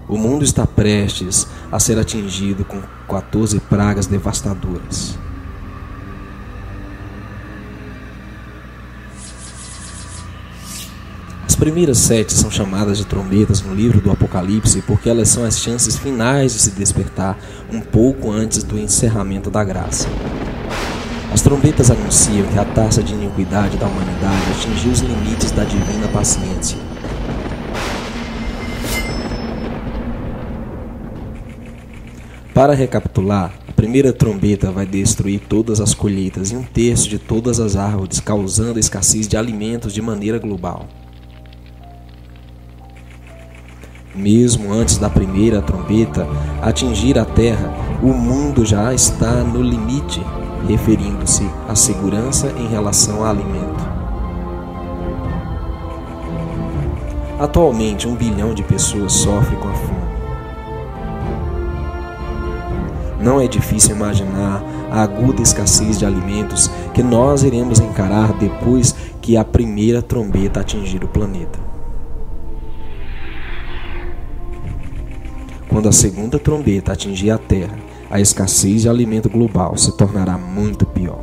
O mundo está prestes a ser atingido com 14 pragas devastadoras. As primeiras 7 são chamadas de trombetas no livro do Apocalipse porque elas são as chances finais de se despertar um pouco antes do encerramento da graça. As trombetas anunciam que a taça de iniquidade da humanidade atingiu os limites da divina paciência. Para recapitular, a primeira trombeta vai destruir todas as colheitas e 1/3 de todas as árvores, causando a escassez de alimentos de maneira global. Mesmo antes da primeira trombeta atingir a terra, o mundo já está no limite, referindo-se à segurança em relação ao alimento. Atualmente, 1 bilhão de pessoas sofrem com a fome. Não é difícil imaginar a aguda escassez de alimentos que nós iremos encarar depois que a primeira trombeta atingir o planeta. Quando a segunda trombeta atingir a Terra, a escassez de alimento global se tornará muito pior.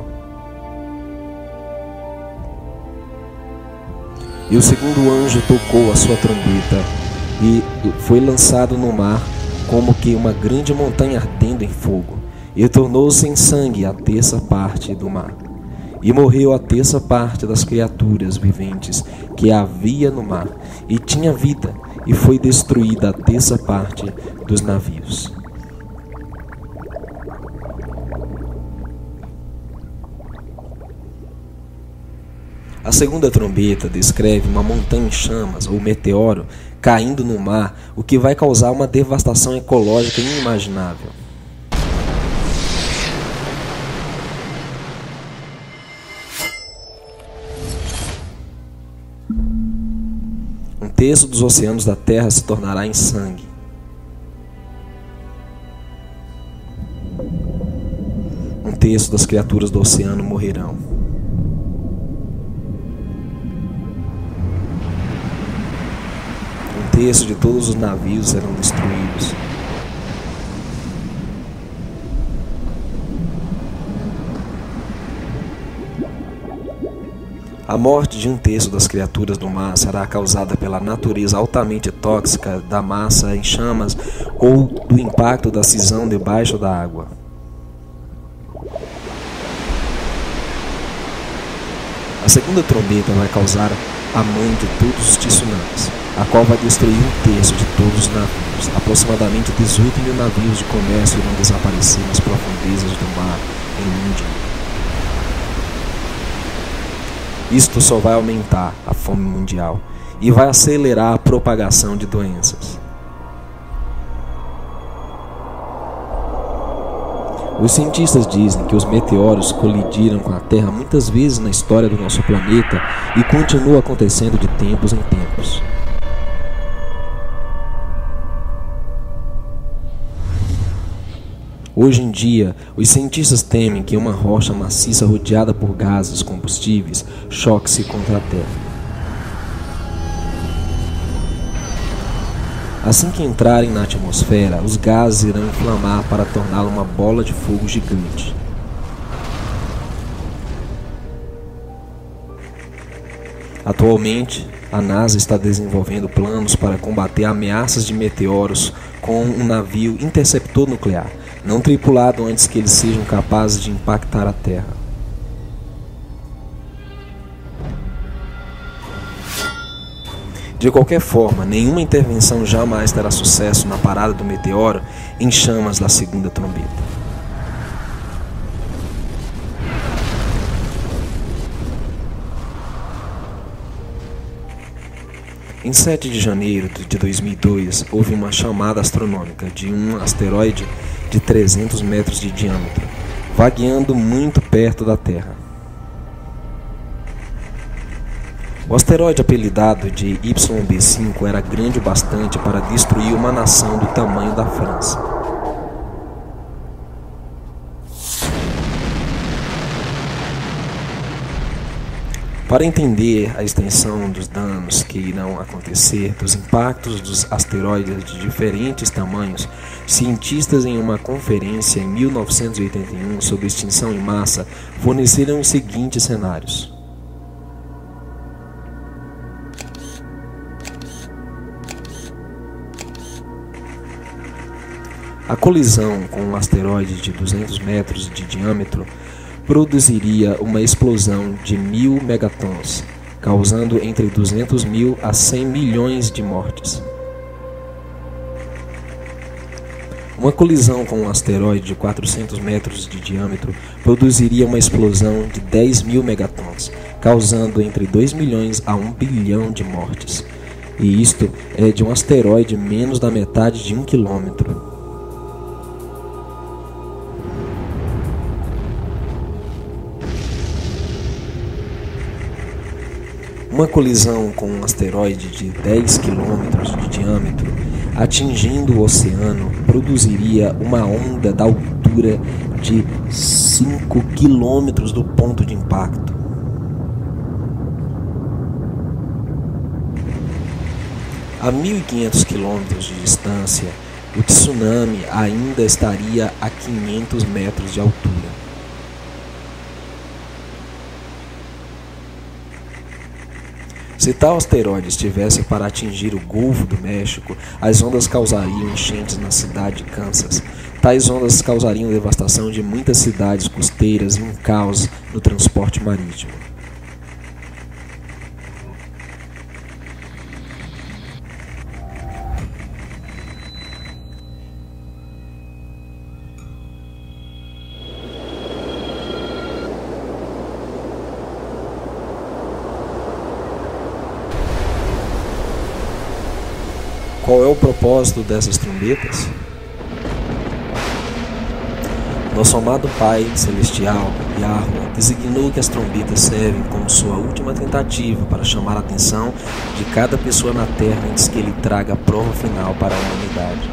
E o segundo anjo tocou a sua trombeta e foi lançado no mar como que uma grande montanha ardendo em fogo, e tornou-se em sangue a 1/3 parte do mar. E morreu a 1/3 parte das criaturas viventes que havia no mar, e tinha vida, e foi destruída a 1/3 parte dos navios. A segunda trombeta descreve uma montanha em chamas, ou meteoro, caindo no mar, o que vai causar uma devastação ecológica inimaginável. Um terço dos oceanos da Terra se tornará em sangue. Um terço das criaturas do oceano morrerão. Um terço de todos os navios serão destruídos. A morte de 1/3 das criaturas do mar será causada pela natureza altamente tóxica da massa em chamas ou do impacto da cisão debaixo da água. A segunda trombeta vai causar a mãe de todos os tsunamis, a qual vai destruir 1/3 de todos os navios. Aproximadamente 18 mil navios de comércio irão desaparecer nas profundezas do mar em um dia. Isto só vai aumentar a fome mundial e vai acelerar a propagação de doenças. Os cientistas dizem que os meteoros colidiram com a Terra muitas vezes na história do nosso planeta e continua acontecendo de tempos em tempos. Hoje em dia, os cientistas temem que uma rocha maciça rodeada por gases combustíveis choque-se contra a Terra. Assim que entrarem na atmosfera, os gases irão inflamar para torná-la uma bola de fogo gigante. Atualmente, a NASA está desenvolvendo planos para combater ameaças de meteoros com um navio interceptor nuclear, não tripulado antes que eles sejam capazes de impactar a Terra. De qualquer forma, nenhuma intervenção jamais terá sucesso na parada do meteoro em chamas da segunda trombeta. Em 7 de janeiro de 2002, houve uma chamada astronômica de um asteroide de 300 metros de diâmetro, vagueando muito perto da Terra. O asteroide apelidado de YB5 era grande o bastante para destruir uma nação do tamanho da França. Para entender a extensão dos danos que irão acontecer dos impactos dos asteroides de diferentes tamanhos, cientistas em uma conferência em 1981 sobre extinção em massa forneceram os seguintes cenários. A colisão com um asteroide de 200 metros de diâmetro produziria uma explosão de 1000 megatons, causando entre 200 mil a 100 milhões de mortes. Uma colisão com um asteroide de 400 metros de diâmetro produziria uma explosão de 10.000 megatons, causando entre 2 milhões a 1 bilhão de mortes. E isto é de um asteroide menos da metade de 1 quilômetro. Uma colisão com um asteroide de 10 km de diâmetro, atingindo o oceano, produziria uma onda da altura de 5 km do ponto de impacto. A 1.500 km de distância, o tsunami ainda estaria a 500 metros de altura. Se tal asteroide estivesse para atingir o Golfo do México, as ondas causariam enchentes na cidade de Kansas. Tais ondas causariam devastação de muitas cidades costeiras e um caos no transporte marítimo. Qual é o propósito dessas trombetas? Nosso amado Pai Celestial, Yahweh, designou que as trombetas servem como sua última tentativa para chamar a atenção de cada pessoa na Terra antes que Ele traga a prova final para a humanidade.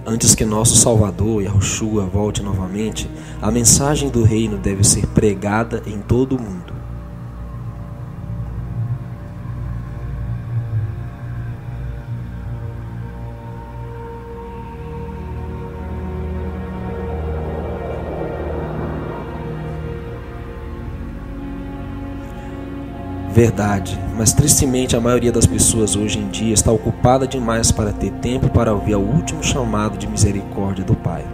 Antes que nosso Salvador, Yahushua, volte novamente, a mensagem do reino deve ser pregada em todo o mundo. Verdade, mas tristemente a maioria das pessoas hoje em dia está ocupada demais para ter tempo para ouvir o último chamado de misericórdia do Pai.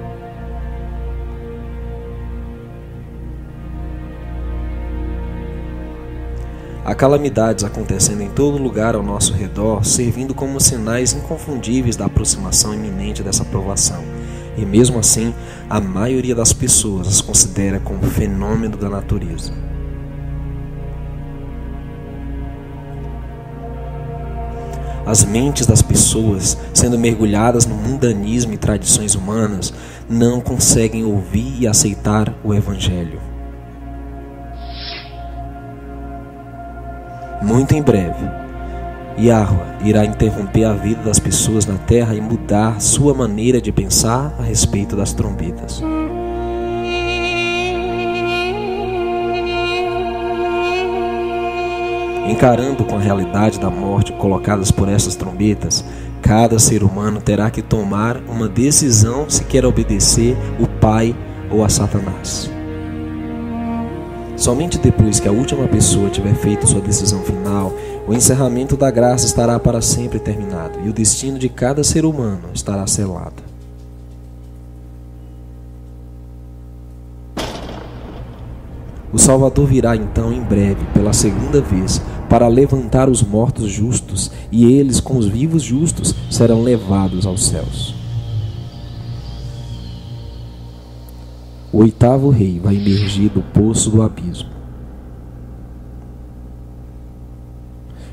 Há calamidades acontecendo em todo lugar ao nosso redor, servindo como sinais inconfundíveis da aproximação iminente dessa provação. E mesmo assim, a maioria das pessoas as considera como fenômeno da natureza. As mentes das pessoas, sendo mergulhadas no mundanismo e tradições humanas, não conseguem ouvir e aceitar o Evangelho. Muito em breve, Yahweh irá interromper a vida das pessoas na terra e mudar sua maneira de pensar a respeito das trombetas. Encarando com a realidade da morte colocadas por essas trombetas, cada ser humano terá que tomar uma decisão se quer obedecer o Pai ou a Satanás. Somente depois que a última pessoa tiver feito sua decisão final, o encerramento da graça estará para sempre terminado e o destino de cada ser humano estará selado. O Salvador virá então em breve, pela segunda vez, para levantar os mortos justos, e eles, com os vivos justos, serão levados aos céus. O oitavo rei vai emergir do poço do abismo.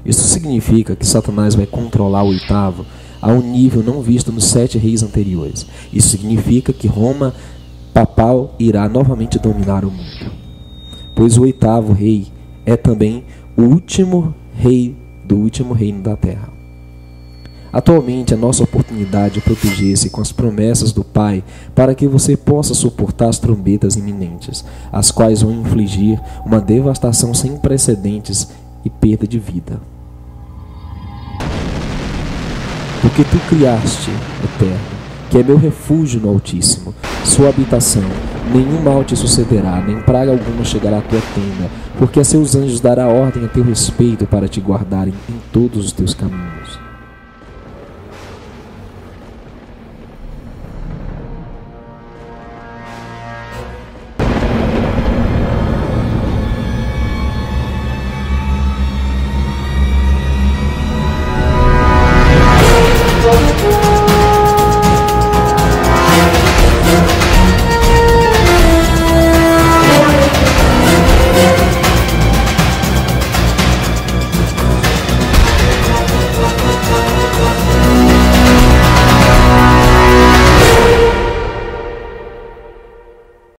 Isso significa que Satanás vai controlar o oitavo a um nível não visto nos 7 reis anteriores. Isso significa que Roma papal irá novamente dominar o mundo. Pois o oitavo rei é também o último rei do último reino da terra. Atualmente, a nossa oportunidade é proteger-se com as promessas do Pai para que você possa suportar as trombetas iminentes, as quais vão infligir uma devastação sem precedentes e perda de vida. Porque tu criaste, Eterno, que é meu refúgio no Altíssimo, sua habitação, nenhum mal te sucederá, nem praga alguma chegará à tua tenda, porque a seus anjos dará ordem a teu respeito para te guardarem em todos os teus caminhos.